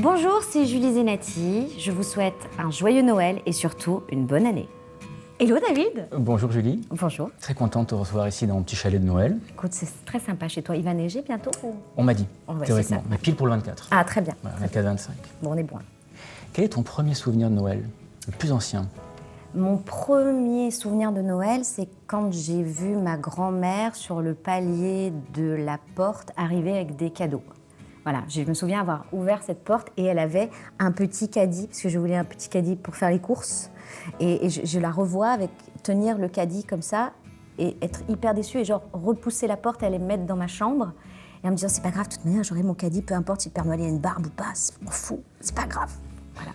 Bonjour, c'est Julie Zenati. Je vous souhaite un joyeux Noël et surtout une bonne année. Hello David. Bonjour Julie. Bonjour. Très contente de te recevoir ici dans mon petit chalet de Noël. Écoute, c'est très sympa chez toi. Il va neiger bientôt ou... On m'a dit, ouais, théoriquement, mais pile pour le 24. Ah, très bien. Voilà, 24-25. Bon, on est bon. Quel est ton premier souvenir de Noël, le plus ancien? Mon premier souvenir de Noël, c'est quand j'ai vu ma grand-mère sur le palier de la porte arriver avec des cadeaux. Voilà, je me souviens avoir ouvert cette porte et elle avait un petit caddie, parce que je voulais un petit caddie pour faire les courses. Et je la revois avec tenir le caddie comme ça et être hyper déçue et genre repousser la porte et aller me mettre dans ma chambre. Et en me disant, c'est pas grave, de toute manière, j'aurai mon caddie, peu importe si le Père Noël a une barbe ou pas, je m'en fous, c'est pas grave. Voilà.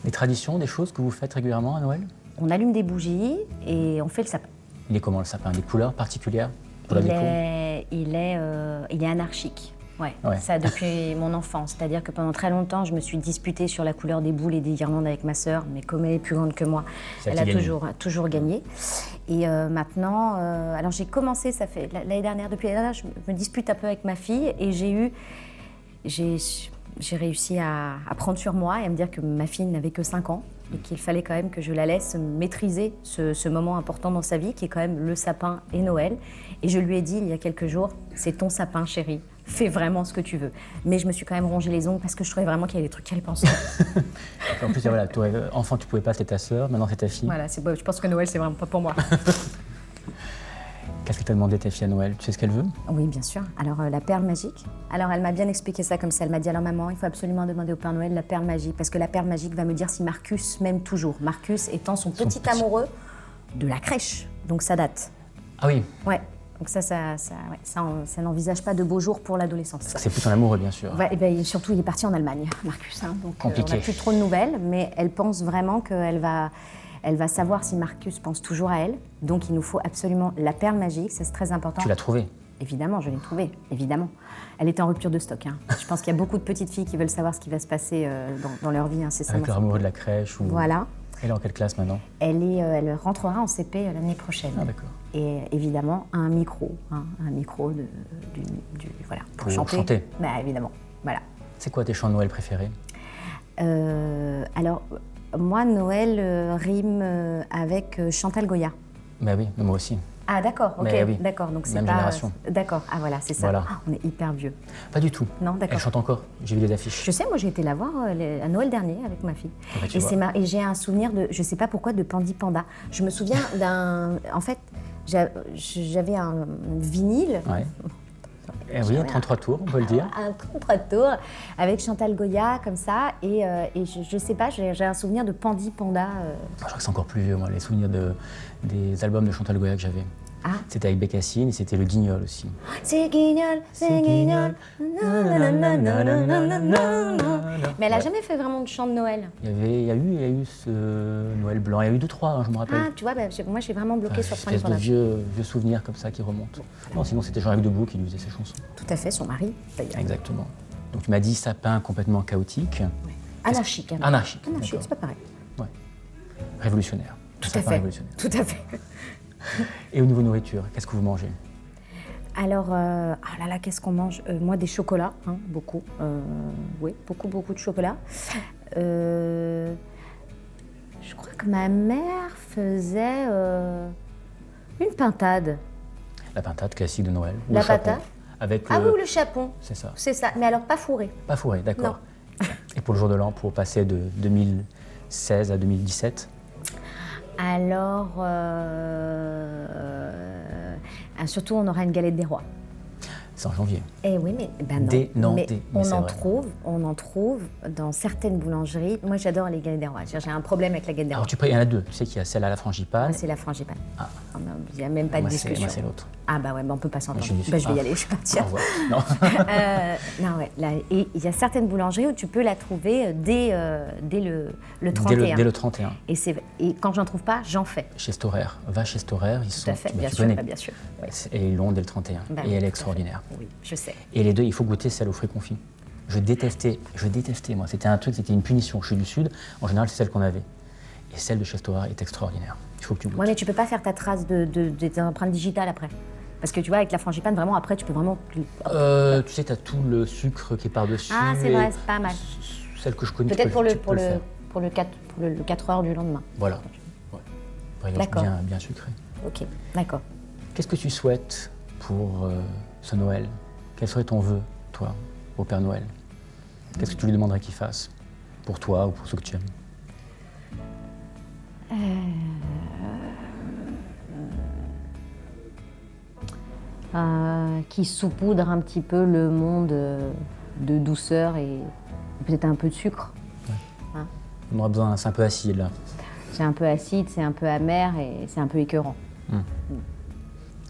Des traditions, des choses que vous faites régulièrement à Noël? On allume des bougies et on fait le sapin. Il est comment le sapin? Des couleurs particulières pour la déco? Il est anarchique. Ouais, ça depuis mon enfance. C'est-à-dire que pendant très longtemps, je me suis disputée sur la couleur des boules et des guirlandes avec ma sœur, mais comme elle est plus grande que moi, elle a toujours gagné. Et maintenant, alors j'ai commencé, ça fait l'année dernière, depuis l'année dernière, je me dispute un peu avec ma fille et j'ai réussi à prendre sur moi et à me dire que ma fille n'avait que 5 ans et qu'il fallait quand même que je la laisse maîtriser ce moment important dans sa vie qui est quand même le sapin et Noël. Et je lui ai dit il y a quelques jours, c'est ton sapin chérie, fais vraiment ce que tu veux. Mais je me suis quand même rongé les ongles parce que je trouvais vraiment qu'il y avait des trucs qu'elle pensait. En plus, voilà, toi, enfant tu pouvais pas, c'était ta sœur, maintenant c'est ta fille. Voilà, je pense que Noël c'est vraiment pas pour moi. Qu'est-ce que t'as demandé ta fille à Noël? Tu sais ce qu'elle veut? Oui, bien sûr. Alors, la perle magique. Alors, elle m'a bien expliqué ça comme ça. Elle m'a dit, alors maman, il faut absolument demander au Père Noël la perle magique, parce que la perle magique va me dire si Marcus m'aime toujours. Marcus étant son petit amoureux de la crèche. Donc, ça date. Ah oui? Ouais. Donc ça n'envisage pas de beaux jours pour l'adolescence. C'est plus ton amoureux, bien sûr. Ouais, et ben, surtout, il est parti en Allemagne, Marcus. Donc, compliqué. On n'a plus trop de nouvelles, mais elle pense vraiment qu'elle va savoir si Marcus pense toujours à elle. Donc, il nous faut absolument la perle magique, ça c'est très important. Tu l'as trouvée? Évidemment, je l'ai trouvée, évidemment. Elle était en rupture de stock. Je pense qu'il y a beaucoup de petites filles qui veulent savoir ce qui va se passer dans leur vie incessamment. Avec leur amoureux de la crèche ou... Voilà. Elle est en quelle classe maintenant? Elle rentrera en CP l'année prochaine. Ah d'accord. Et évidemment, un micro voilà, pour chanter. Bah, évidemment, voilà. C'est quoi tes chants de Noël préférés? Alors, moi, Noël rime avec Chantal Goya. Bah oui, moi aussi. Ah d'accord, ok, oui. D'accord, donc c'est même pas... génération. D'accord, ah voilà, c'est ça. Voilà. Ah, on est hyper vieux. Pas du tout. Non, d'accord. Elle chante encore, j'ai vu des affiches. Je sais, moi j'ai été la voir à Noël dernier avec ma fille. Bah, et j'ai un souvenir de, je sais pas pourquoi, de Pandi Panda. Je me souviens en fait, j'avais un vinyle. Ouais. Oui, un 33 tours, on peut le dire. Un 33 tours avec Chantal Goya comme ça et je sais pas, j'ai un souvenir de Pandi Panda. Je crois que c'est encore plus vieux, moi, les souvenirs des albums de Chantal Goya que j'avais. Ah. C'était avec Bécassine et c'était le Guignol aussi. C'est Guignol, c'est Guignol. Mais elle a jamais fait vraiment de chant de Noël. Il y a eu ce Noël blanc, il y a eu 2-3, je me rappelle. Ah, tu vois, moi j'ai vraiment bloqué sur Pandi Une espèce Panda. de vieux souvenirs comme ça qui remontent. Non, sinon c'était Jean-Jacques Debout qui lui faisait ses chansons. Tout à fait, son mari d'ailleurs. Exactement. Donc tu m'as dit sapin complètement chaotique. Ouais. Anarchique. Anarchique, c'est pas pareil. Ouais. Révolutionnaire. Tout à fait. Tout à fait. Et au niveau nourriture, qu'est-ce que vous mangez? Alors, oh là là, qu'est-ce qu'on mange? Moi, des chocolats, beaucoup. Oui, beaucoup de chocolat. Je crois que ma mère faisait une pintade. La pintade classique de Noël. La pintade? Avec oui, le chapon. C'est ça. C'est ça, mais alors pas fourré. Pas fourré, d'accord. Et pour le jour de l'an, pour passer de 2016 à 2017? Alors, surtout, on aura une galette des rois. C'est en janvier. Eh oui, mais non. On en trouve dans certaines boulangeries. Moi, j'adore les galettes des rois. J'ai un problème avec la galette des rois. Alors, il y en a deux. Tu sais qu'il y a celle à la frangipane. Moi, c'est la frangipane. Ah. Il n'y a même pas de discussion. Moi, c'est l'autre. Ah bah ouais, on peut pas s'entendre. Je vais y aller, je vais partir. Au revoir. Non. Et il y a certaines boulangeries où tu peux la trouver dès le 31. Dès le 31. Et quand j'en trouve pas, j'en fais. Chez Storer. Va chez Storer, ils sont... Tout à fait, bien sûr. Ouais. Et ils l'ont dès le 31. Et elle est extraordinaire. Oui, je sais. Et les deux, il faut goûter celle aux fruits confits. Je détestais, moi. C'était une punition. Je suis du Sud. En général, c'est celle qu'on avait. Et celle de chez Storer est extraordinaire. Il faut que tu goûtes. Ouais, mais tu peux pas faire ta trace des empreintes digitales après. Parce que tu vois, avec la frangipane, vraiment, après, tu peux vraiment... Tu sais, tu as tout le sucre qui est par-dessus. Ah, c'est vrai, c'est pas mal. Celle que je connais, Peut-être pour le 4 heures du lendemain. Voilà. Ouais. Brioche D'accord. bien sucrée. Ok, d'accord. Qu'est-ce que tu souhaites pour ce Noël? Quel serait ton vœu, toi, au Père Noël? Qu'est-ce que tu lui demanderais qu'il fasse? Pour toi ou pour ceux que tu aimes? Qui saupoudre un petit peu le monde de douceur et peut-être un peu de sucre. Hein? On aura besoin, c'est un peu acide là. C'est un peu acide, c'est un peu amer et c'est un peu écœurant.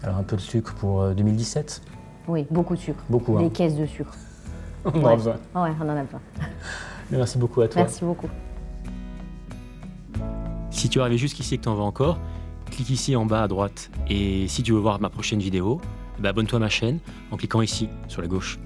Alors un peu de sucre pour 2017? Oui, beaucoup de sucre. Beaucoup, hein. Des caisses de sucre. On en a besoin. Ouais, on en a besoin. Merci beaucoup à toi. Merci beaucoup. Si tu es arrivé jusqu'ici et que tu en veux encore, clique ici en bas à droite. Et si tu veux voir ma prochaine vidéo, abonne-toi à ma chaîne en cliquant ici sur la gauche.